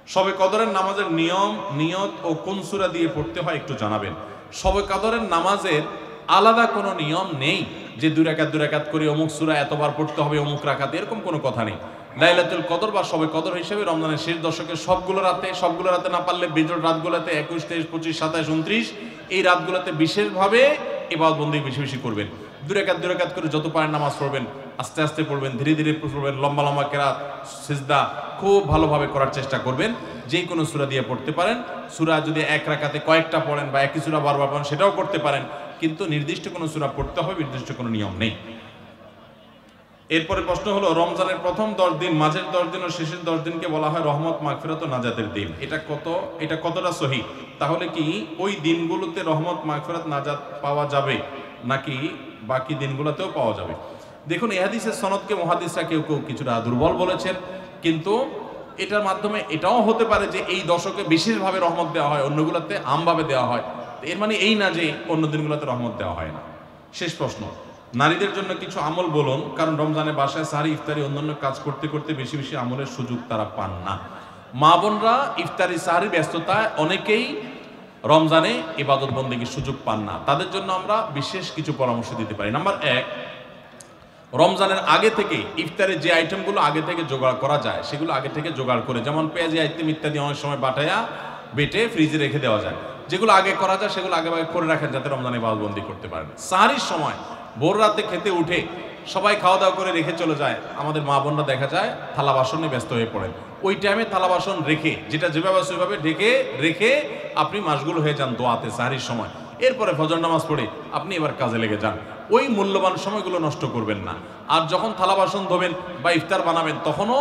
শবে কদরের নামাজের নিয়ম, নিয়ত ও কোন সূরা দিয়ে পড়তে হয় একটু জানাবেন। শবে কদরের নামাজের আলাদা কোনো নিয়ম নেই যে দুই রাকাত করে অমুক সূরা এতবার পড়তে হবে অমুক রাকাতে, এরকম কোনো কথা নেই। লাইলাতুল কদর বা শবে কদর হিসেবে রমজানের শেষ দশকের সবগুলো রাতে না পারলে বিজোড় রাতগুলোতে 21, 23, 25, 27, 29 এই রাতগুলোতে বিশেষভাবে ইবাদত বন্দেগী বেশি বেশি করবেন। দুই রাকাত করে যত পারেন নামাজ পড়বেন, আস্তে আস্তে পড়বেন, ধীরে ধীরে পড়বেন, লম্বা লম্বা কেরাত সিজদা খুব ভালোভাবে করার চেষ্টা করবেন। যে কোনো সূরা দিয়ে পড়তে পারেন। সূরা যদি এক রাকাতে কয়েকটা পড়েন বা একই সূরা বারবার পড়েন সেটাও করতে পারেন, কিন্তু নির্দিষ্ট কোনো সূরা পড়তে হবে নির্দিষ্ট কোনো নিয়ম নেই। এরপরে প্রশ্ন হলো, রমজানের প্রথম 10 দিন, মাঝের 10 দিন ও শেষের 10 দিনকে বলা হয় রহমত, মাগফিরাত ও নাজাতের দিন। এটা কতটা সহিহ? তাহলে কি ওই দিনগুলোতে রহমত, মাগফিরাত, নাজাত পাওয়া যাবে নাকি বাকি দিনগুলোতেও পাওয়া যাবে? দেখুন, এই হাদিসের সনদকে মুহাদ্দিসরা কেউ কেউ কিছুটা দুর্বল বলেছেন, কিন্তু এটার মাধ্যমে এটাও হতে পারে যে এই দশকে বিশেষভাবে রহমত দেওয়া হয়, অন্যগুলোতে আমভাবে দেওয়া হয়। এর মানে এই না যে অন্য দিনগুলোতে রহমত দেওয়া হয় না। শেষ প্রশ্ন, নারীদের জন্য কিছু আমল বলুন, কারণ রমজানে বাসায় সাহারি, ইফতারি, অন্যান্য কাজ করতে করতে বেশি বেশি আমলের সুযোগ তারা পান না। মা বোনরা ইফতারি সাহারি ব্যস্ততায় অনেকেই রমজানে ইবাদত বন্দেগীর সুযোগ পান না, তাদের জন্য আমরা বিশেষ কিছু পরামর্শ দিতে পারি। নাম্বার 1, রমজানের আগে থেকে ইফতারের যে আইটেমগুলো আগে থেকে জোগাড় করা যায় সেগুলো আগে থেকে জোগাড় করে, যেমন পেঁয়াজি আইটেম ইত্যাদি অনেক সময় বেটে ফ্রিজে রেখে দেওয়া যায়। যেগুলো আগে করা যায় সেগুলো আগে করে রাখেন যাতে রমজানে ইবাদতবন্দি করতে পারেন। সাহারির সময় ভোর রাতে খেতে উঠে সবাই খাওয়া দাওয়া করে রেখে চলে যায়, আমাদের মা বোনরা দেখা যায় থালা বাসনে ব্যস্ত হয়ে পড়েন। ওই টাইমে থালা বাসন রেখে, যেটা যেভাবে সেভাবে ঢেকে রেখে আপনি মাসগুলো হয়ে যান দোয়াতে সাহারির সময়। এরপরে ফজর নামাজ পড়ে আপনি এবার কাজে লেগে যান। ওই মূল্যবান সময়গুলো নষ্ট করবেন না। আর যখন থালা বাসন ধোবেন বা ইফতার বানাবেন তখনও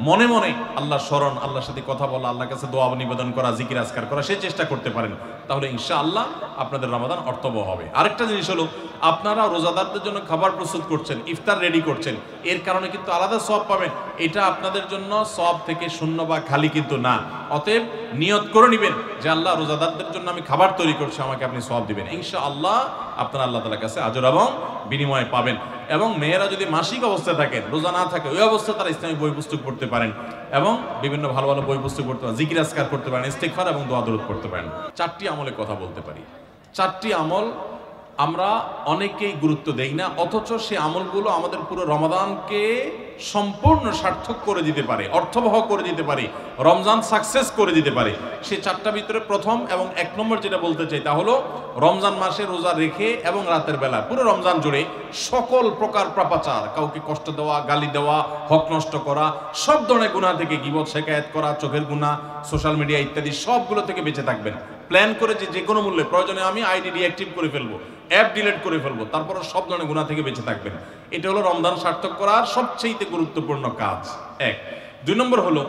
মনে মনে আল্লাহর স্মরণ, আল্লাহর সাথে কথা বলা, আল্লাহর কাছে দোয়া নিবেদন করা, জিকির আজকার করা, সেই চেষ্টা করতে পারেন। তাহলে ইনশাআল্লাহ আপনাদের রমাদান অর্থবহ হবে। আরেকটা জিনিস হলো, আপনারা রোজাদারদের জন্য খাবার প্রস্তুত করছেন, ইফতার রেডি করছেন, এর কারণে কিন্তু আলাদা সওয়াব পাবেন। এটা আপনাদের জন্য সওয়াব থেকে শূন্য বা খালি কিন্তু না। অতএব নিয়ত করে নেবেন যে আল্লাহ, রোজাদারদের জন্য আমি খাবার তৈরি করছি, আমাকে আপনি সওয়াব দিবেন। ইনশাআল্লাহ আপনারা আল্লাহ তাআলার কাছে আজর এবং বিনিময় পাবেন। এবং মেয়েরা যদি মাসিক অবস্থায় থাকেন, রোজা না থাকে, ওই অবস্থায় তারা ইসলামিক বই পুস্তক পড়তে পারেন এবং বিভিন্ন ভালো ভালো বই পুস্তক পড়তে পারেন, জিকির আজকার করতে পারেন, ইস্তেগফার এবং দোয়া দরুদ পড়তে পারেন। 4টি আমলের কথা বলতে পারি। 4টি আমল আমরা অনেকেই গুরুত্ব দেই না, অথচ সে আমলগুলো আমাদের পুরো রমাদানকে সম্পূর্ণ সার্থক করে দিতে পারে, অর্থবহ করে দিতে পারে, রমজান সাকসেস করে দিতে পারে। সে 4টা ভিতরে প্রথম এবং 1 নম্বর যেটা বলতে চাই তা হলো, রমজান মাসে রোজা রেখে এবং রাতের বেলা পুরো রমজান জুড়ে সকল প্রকার পাপাচার, কাউকে কষ্ট দেওয়া, গালি দেওয়া, হক নষ্ট করা, সব ধরনের গুনাহ থেকে, গীবত, শিকায়াত করা, চোখের গুনাহ, সোশ্যাল মিডিয়া ইত্যাদি সবগুলো থেকে বেঁচে থাকবেন। প্ল্যান করে যে কোনো মূল্যে, প্রয়োজনে আমি আইডি ডিঅ্যাক্টিভ করে ফেলবো, অ্যাপ ডিলিট করে ফেলবো, তারপর সব ধরনের গুনাহ থেকে বেঁচে থাকবেন। এটা হলো রমজান সার্থক করার সবচেয়ে গুরুত্বপূর্ণ কাজ। 1। 2 নম্বর হলো,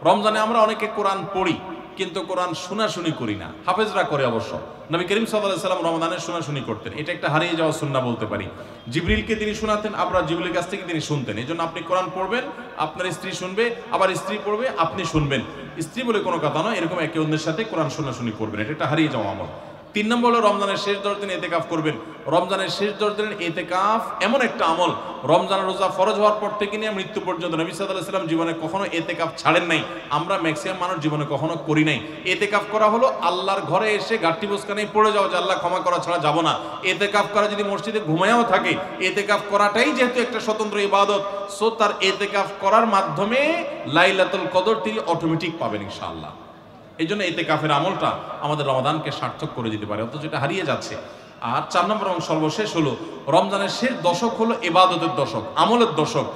রমজানে আমরা অনেকে কোরআন পড়ি কিন্তু কোরআন শোনাশুনি করি না। হাফেজরা করে অবশ্য। নবী করিম সাল্লাল্লাহু আলাইহি সাল্লাম রমাদানে শোনাশুনি করতেন। এটা একটা হারিয়ে যাওয়া সুন্নাহ বলতে পারি। জিবরিলকে তিনি শোনাতেন, আবার জিবরিলের কাছ থেকে তিনি শুনতেন। এজন্য আপনি কোরআন পড়বেন, আপনার স্ত্রী শুনবে, আবার স্ত্রী পড়বে, আপনি শুনবেন। স্ত্রী বলে কোনো কথা নয়, এরকম একে অন্যের সাথে কোরআন শোনাশুনি করবেন। এটা একটা হারিয়ে যাওয়া আমল। 3 নম্বর হলো, রমজানের শেষ 10 দিন ইতিকাফ করবেন। রমজানের শেষ 10 দিনের ইতিকাফ এমন একটা আমল, রমজানের রোজা ফরজ হওয়ার পর থেকে নিয়ে মৃত্যু পর্যন্ত নবী সাল্লাল্লাহু আলাইহি ওয়াসাল্লাম জীবনে কখনো ইতিকাফ ছাড়েন নাই। আমরা ম্যাক্সিমাম মানুষ জীবনে কখনো করি নাই। ইতিকাফ করা হলো আল্লাহর ঘরে এসে গাঁটটি বোসকা নিয়ে পড়ে যাও যে আল্লাহ ক্ষমা করা ছাড়া যাব না। ইতিকাফ করা যদি মসজিদে ঘুমায়ও থাকে, ইতিকাফ করাটাই যেহেতু একটা স্বতন্ত্র ইবাদত, সো তার ইতিকাফ করার মাধ্যমে লাইলাতুল কদর তিনি অটোমেটিক পাবেন ইনশাআল্লাহ। এই জন্য ইতিকাফের আমলটা আমাদের রমাদানকে সার্থক করে দিতে পারে, অথচ এটা হারিয়ে যাচ্ছে। আর 4 নম্বর এবং সর্বশেষ হলো, রমজানের শেষ দশক হলো ইবাদতের দশক, আমলের দশক।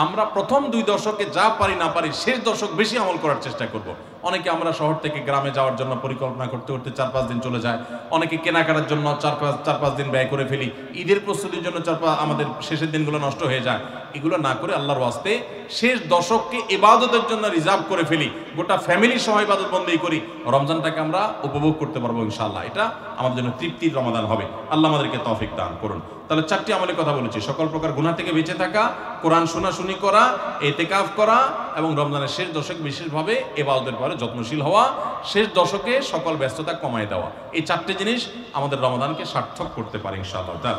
আমরা প্রথম 2 দশকে যা পারি না পারি, শেষ দশক বেশি আমল করার চেষ্টা করব। অনেকে আমরা শহর থেকে গ্রামে যাওয়ার জন্য পরিকল্পনা করতে করতে 4-5 দিন চলে যায়। অনেকে কেনাকাটার জন্য 4-5 দিন ব্যয় করে ফেলি। ঈদের প্রস্তুতির জন্য আমাদের শেষের দিনগুলো নষ্ট হয়ে যায়। এগুলো না করে আল্লাহর ওয়াস্তে শেষ দশককে ইবাদতের জন্য রিজার্ভ করে ফেলি, গোটা ফ্যামিলি সহ ইবাদত বন্দেগী করি, রমজানটাকে আমরা উপভোগ করতে পারবো ইনশাআল্লাহ। এটা আমাদের জন্য তৃপ্তির রমাদান হবে। আল্লাহ আমাদেরকে তৌফিক দান করুন। তাহলে 4টি আমলের কথা বলেছি, সকল প্রকার গুনাহ থেকে বেঁচে থাকা, কোরআন শোনাশুনি করা, ইতিকাফ করা এবং রমজানের শেষ দশক বিশেষভাবে ইবাদতের পরে যত্নশীল হওয়া, শেষ দশকে সকল ব্যস্ততা কমায় দেওয়া। এই 4টি জিনিস আমাদের রমাদানকে সার্থক করতে পারে ইনশাআল্লাহ।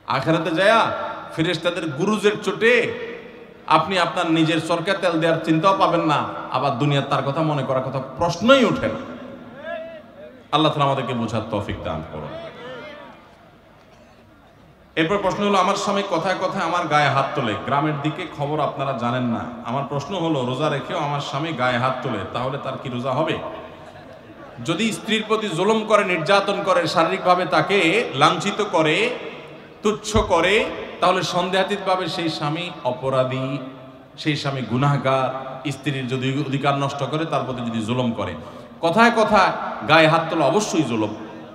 আখিরাতে যায়া ফেরেশতাদের গুরুজের চোটে আপনি আপনার নিজের সরকার তেল দেওয়ার চিন্তাও পাবেন না, আবার দুনিয়ার তার কথা মনে করার কথা প্রশ্নই ওঠে না। আল্লাহ তাআলা আমাদেরকে বোঝার তৌফিক দান করুন। এরপর প্রশ্ন হলো, আমার স্বামী কথায় কথায় আমার গায়ে হাত তোলে, গ্রামের দিকে খবর আপনারা জানেন না। আমার প্রশ্ন হলো, রোজা রেখেও আমার স্বামী গায়ে হাত তোলে, তাহলে তার কি রোজা হবে? যদি স্ত্রীর প্রতি জুলুম করে, নির্যাতন করে, শারীরিকভাবে তাকে লাঞ্ছিত করে, তুচ্ছ করে, তাহলে সন্দেহাতীতভাবে সেই স্বামী অপরাধী, সেই স্বামী গুনাহগার। স্ত্রীর যদি অধিকার নষ্ট করে, তার প্রতি যদি জুলুম করে, কথায় কথায় গায়ে হাত তোলা অবশ্যই জুলুম।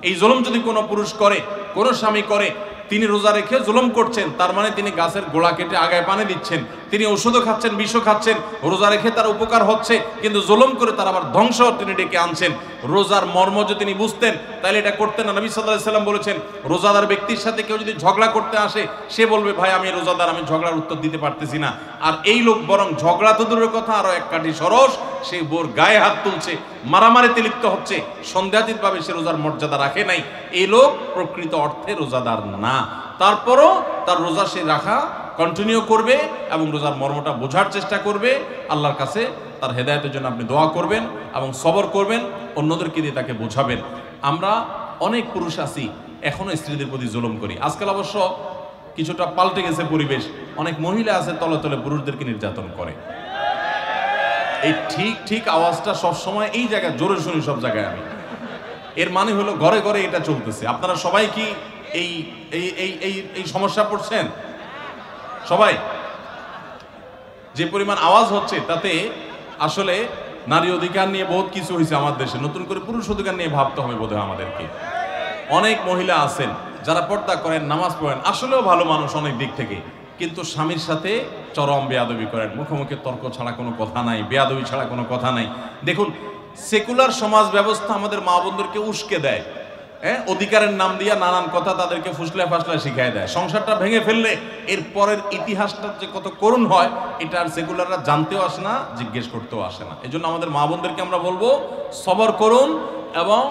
এই জুলুম যদি কোনো পুরুষ করে, কোনো স্বামী করে, তিনি রোজা রেখে জুলুম করছেন, তার মানে তিনি গাছের গোড়া কেটে আগায় পানি দিচ্ছেন, তিনি ওষুধও খাচ্ছেন, বিষও খাচ্ছেন। রোজা রেখে তার উপকার হচ্ছে, কিন্তু জুলুম করে তার আবার ধ্বংস তিনি ডেকে আনছেন। রোজার মর্ম যদি তিনি বুঝতেন, তাহলে এটা করতেন না। নবী সাল্লাল্লাহু আলাইহি সাল্লাম বলেছেন, রোজাদার ব্যক্তির সাথে কেউ যদি ঝগড়া করতে আসে, সে বলবে, ভাই আমি রোজাদার, আমি ঝগড়ার উত্তর দিতে পারতেছি না। আর এই লোক বরং ঝগড়া তো দূরের কথা, আরো এক কাঠি সরস, সেই বোর গায়ে হাত তুলছে, মারামারিতে লিপ্ত হচ্ছে, সন্দেহাতীতভাবে সে রোজার মর্যাদা রাখে নাই। এই লোক প্রকৃত অর্থে রোজাদার না। তারপরও তার রোজা সে রাখা কন্টিনিউ করবে এবং রোজার মর্মটা বোঝার চেষ্টা করবে। আল্লাহর কাছে তার হেদায়েতের জন্য আপনি দোয়া করবেন এবং সবর করবেন, অন্যদেরকে দিয়ে তাকে বোঝাবেন। আমরা অনেক পুরুষ আছি এখনো স্ত্রীদের প্রতি জুলুম করি। আজকাল অবশ্য কিছুটা পাল্টে গেছে পরিবেশ, অনেক মহিলা আছে তলে তলে পুরুষদেরকে নির্যাতন করে। এই ঠিক ঠিক আওয়াজটা সবসময় এই জায়গায় জোরে শুনি, সব জায়গায় আমি। এর মানে হলো ঘরে ঘরে এটা চলতেছে। আপনারা সবাই কি এই এই এই এই এই সমস্যা পড়ছেন? সবাই? যে পরিমাণ আওয়াজ হচ্ছে তাতে আসলে নারী অধিকার নিয়ে বহুত কিছু হয়েছে আমার দেশে, নতুন করে পুরুষ অধিকার নিয়ে ভাবতে হবে বোধহয় আমাদেরকে। অনেক মহিলা আছেন যারা পর্দা করেন, নামাজ পড়েন, আসলেও ভালো মানুষ অনেক দিক থেকে, কিন্তু স্বামীর সাথে চরম বেয়াদবি করেন। মুখে মুখে তর্ক ছাড়া কোনো কথা নাই, বেয়াদবি ছাড়া কোনো কথা নাই। দেখুন, সেকুলার সমাজ ব্যবস্থা আমাদের মা বোনদেরকে উস্কে দেয়, অধিকারের নাম দিয়ে নানান কথা তাদেরকে ফুসলে ফাসলা শিখায় দেয়। সংসারটা ভেঙে ফেললে এর পরের ইতিহাসটা যে কত করুণ হয়, এটা আর সেকুলাররা জানতেও আসে না, জিজ্ঞেস করতেও আসে না। এই জন্য আমাদের মা বোনদেরকে আমরা বলবো, সবর করুন এবং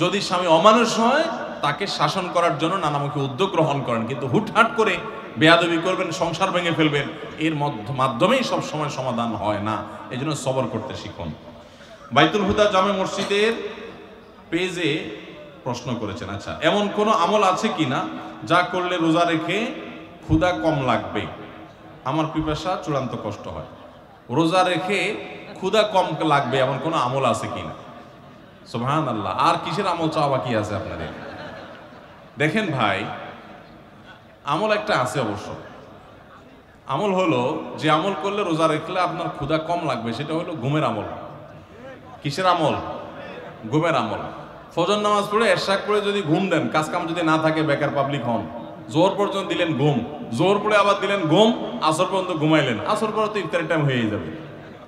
যদি স্বামী অমানুষ হয় তাকে শাসন করার জন্য নানামুখী উদ্যোগ গ্রহণ করেন, কিন্তু হুটহাট করে বেয়াদবি করবেন, সংসার ভেঙে ফেলবেন, এর মাধ্যমেই সব সময় সমাধান হয় না। এই জন্য সবর করতে শিখুন। বাইতুল হুদা জামে মসজিদের পেজে প্রশ্ন করেছেন, আচ্ছা, এমন কোন আমল আছে কিনা যা করলে রোজা রেখে ক্ষুধা কম লাগবে? আমার পিপাসা চূড়ান্ত কষ্ট হয়, রোজা রেখে ক্ষুধা কম লাগবে এমন কোন আমল আছে কিনা? সুবহানাল্লাহ। আর কিসের আমল চাওয়া বাকি আছে আপনাদের? দেখেন ভাই, আমল একটা আছে অবশ্য। আমল হলো, যে আমল করলে রোজা রাখলে আপনার ক্ষুধা কম লাগবে, সেটা হলো ঘুমের আমল। কিসের আমল? ঘুমের আমল। ফজর নামাজ পড়ে এরশাক পড়ে যদি ঘুম দেন, কাজ কাম যদি না থাকে, বেকার পাবলিক হন, জোহর পর্যন্ত দিলেন ঘুম, জোহর পড়ে আবার দিলেন ঘুম, আসর পর্যন্ত ঘুমাইলেন, আসর পরে তো ইফতারের টাইম হয়ে যাবে।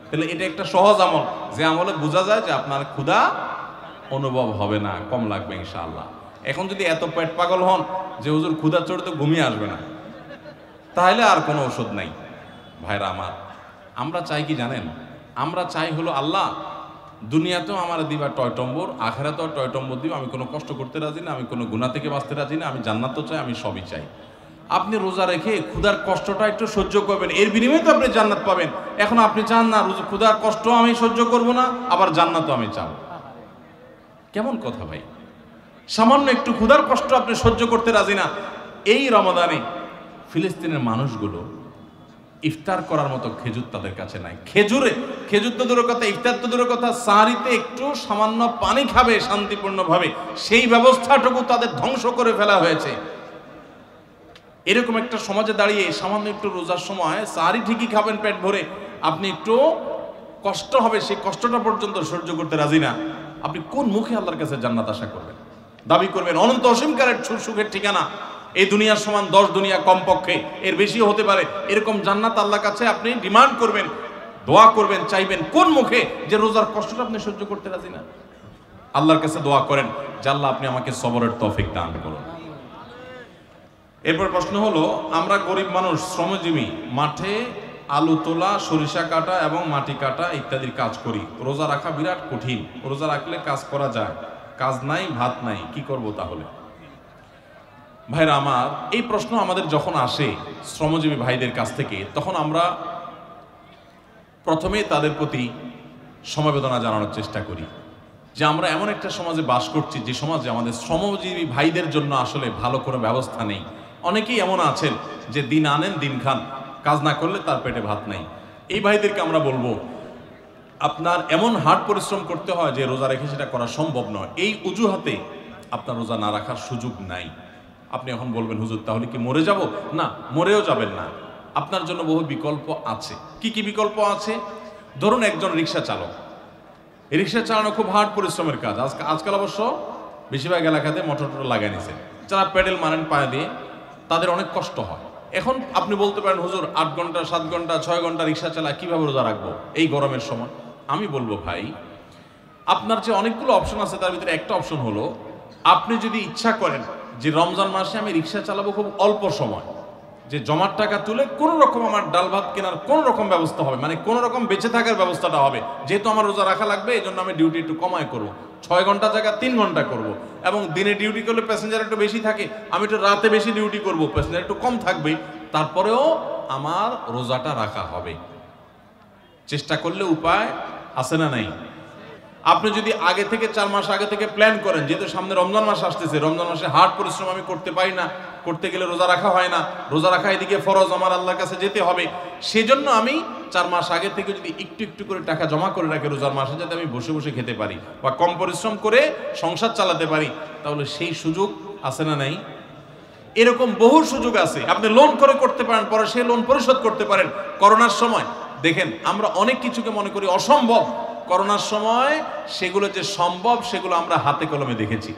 তাহলে এটা একটা সহজ আমল, যে আমলে বোঝা যায় যে আপনার ক্ষুধা অনুভব হবে না, কম লাগবে ইনশাআল্লাহ। এখন যদি এত পেট পাগল হন যে হুজুর ক্ষুধা চড়তে ঘুমিয়ে আসবে না, তাহলে আর কোনো ওষুধ নাই। ভাইরা আমার, আমরা চাই কি জানেন? আমরা চাই হলো, আল্লাহ দুনিয়াতেও আমার দিবা টয়টম্বর, আখেরাতেও টয়টম্বর দিবা। আমি কোনো কষ্ট করতে রাজি না, আমি কোনো গুনাহ থেকে বাঁচতে রাজি না, আমি জান্নাতও চাই, আমি সবই চাই। আপনি রোজা রেখে ক্ষুধার কষ্টটা একটু সহ্য করবেন, এর বিনিময়ে তো আপনি জান্নাত পাবেন। এখন আপনি চান না ক্ষুধার কষ্ট আমি সহ্য করব না, আবার জান্নাতও আমি চাব। কেমন কথা ভাই? সামান্য একটু ক্ষুধার কষ্ট আপনি সহ্য করতে রাজি না। এই রমাদানে ফিলিস্তিনের মানুষগুলো ইফতার করার মতো খেজুর তাদের কাছে নাই। খেজুর তো দূরের কথা, ইফতার তো দূরের কথা, সাহারিতে একটু সামান্য পানি খাবে শান্তিপূর্ণভাবে, সেই ব্যবস্থাটুকু তাদের ধ্বংস করে ফেলা হয়েছে। এরকম একটা সমাজে দাঁড়িয়ে সামান্য একটু রোজার সময় সাহারি ঠিকই খাবেন পেট ভরে, আপনি একটু কষ্ট হবে, সেই কষ্টটা পর্যন্ত সহ্য করতে রাজি না। আপনি কোন মুখে আল্লাহর কাছে জান্নাত আশা করবেন, দাবি করবেন? অনন্ত অসীমকারের সুখের ঠিকানা এই দুনিয়ার সমান 10 দুনিয়া কমপক্ষে, এর বেশিও হতে পারে, এরকম জান্নাত আল্লাহর কাছে আপনি ডিমান্ড করবেন, দোয়া করবেন, চাইবেন কোন মুখে? যে রোজার কষ্টটা আপনি সহ্য করতে রাজি না। আল্লাহর কাছে দোয়া করেন যে আল্লাহ আপনি আমাকে সবরের তৌফিক দান করুন। এরপর প্রশ্ন হলো, আমরা গরিব মানুষ, শ্রমজীবী, মাঠে আলু তোলা, সরিষা কাটা এবং মাটি কাটা ইত্যাদির কাজ করি। রোজা রাখা বিরাট কঠিন, রোজা রাখলে কাজ করা যায়, কাজ নাই, ভাত নাই, কি করব তাহলে? ভাইরা আমার, এই প্রশ্ন আমাদের যখন আসে শ্রমজীবী ভাইদের কাছ থেকে, তখন আমরা প্রথমেই তাদের প্রতি সমবেদনা জানানোর চেষ্টা করি যে আমরা এমন একটা সমাজে বাস করছি যে সমাজে আমাদের শ্রমজীবী ভাইদের জন্য আসলে ভালো কোনো ব্যবস্থা নেই। অনেকেই এমন আছেন যে দিন আনেন দিন খান, কাজ না করলে তার পেটে ভাত নেই। এই ভাইদেরকে আমরা বলবো আপনার এমন হার্ড পরিশ্রম করতে হয় যে রোজা রেখে সেটা করা সম্ভব নয়। এই অজুহাতে আপনার রোজা না রাখার সুযোগ নাই। আপনি এখন বলবেন হুজুর তাহলে কি মরে যাব? না, মরেও যাবেন না। আপনার জন্য বহু বিকল্প আছে। কি কি বিকল্প আছে? ধরুন একজন রিক্সা চালক, এই রিক্সা চালানো খুব হার্ড পরিশ্রমের কাজ। আজকাল অবশ্য বেশিরভাগ এলাকাতে মোটর লাগাই নিছে, যারা প্যাডেল মারেন পায়ে দিয়ে, তাদের অনেক কষ্ট হয়। এখন আপনি বলতে পারেন হুজুর 8 ঘন্টা 7 ঘন্টা 6 ঘন্টা রিক্সা চালায় কিভাবে রোজা রাখবো এই গরমের সময়? আমি বলবো ভাই, আপনার যে অনেকগুলো অপশন আছে তার ভিতরে একটা অপশন হলো আপনি যদি ইচ্ছা করেন যে রমজান মাসে আমি রিক্সা চালাবো খুব অল্প সময়, যে জমার টাকা তুলে কোন রকম আমার ডাল ভাত কেনার কোন রকম ব্যবস্থা হবে, মানে কোন রকম বেঁচে থাকার ব্যবস্থাটা হবে। যেহেতু আমার রোজা রাখা লাগবে এই জন্য আমি ডিউটি একটু কমায় করবো, 6 ঘন্টা জায়গা 3 ঘন্টা করব। এবং দিনে ডিউটি করলে প্যাসেঞ্জার একটু বেশি থাকে, আমি একটু রাতে বেশি ডিউটি করব, প্যাসেঞ্জার একটু কম থাকবে, তারপরেও আমার রোজাটা রাখা হবে। চেষ্টা করলে উপায় আছে না নাই? আপনি যদি আগে থেকে 4 মাস আগে থেকে প্ল্যান করেন, যেহেতু সামনে রমজান মাস আসতেছে, রমজান মাসে হার্ড পরিশ্রম আমি করতে পারি না, করতে গেলে রোজা রাখা হয় না, রোজা রাখা এদিকে ফরজ, আমার আল্লাহর কাছে যেতে হবে, সেজন্য আমি 4 মাস আগে থেকে যদি একটু একটু করে টাকা জমা করে রাখি রোজার মাসে, যাতে আমি বসে বসে খেতে পারি বা কম পরিশ্রম করে সংসার চালাতে পারি, তাহলে সেই সুযোগ আছে না নাই? এরকম বহু সুযোগ আছে। আপনি লোন করে করতে পারেন, পরে সেই লোন পরিশোধ করতে পারেন। করোনার সময় দেখেন আমরা অনেক কিছুকে মনে করি অসম্ভব, করোনার সময় সেগুলো যে সম্ভব সেগুলো আমরা হাতে কলমে দেখেছি।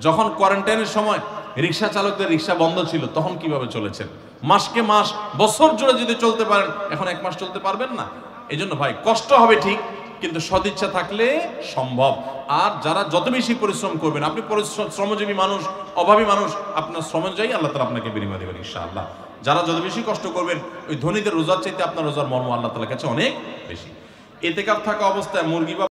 যখন কোয়ারেন্টাইনের সময় রিক্সা চালকদের রিক্সা বন্ধ ছিল তখন কিভাবে চলেছেন, মাসকে মাস বছর জুড়ে যদি চলতে পারেন, এখন 1 মাস চলতে পারবেন না। এই জন্য ভাই কষ্ট হবে ঠিক, কিন্তু সদিচ্ছা থাকলে সম্ভব। আর যারা যত বেশি পরিশ্রম করবেন, আপনি শ্রমজীবী মানুষ, অভাবী মানুষ, আপনার শ্রম অনুযায়ী আল্লাহ তাআলা আপনাকে বিনিময় দেবেন ইনশাআল্লাহ। যারা যত বেশি কষ্ট করবেন, ওই ধনীদের রোজার চাইতে আপনার রোজার মর্ম আল্লাহ তাআলার কাছে অনেক বেশি। ইতিকাফ থাকা অবস্থায় মুরগি বা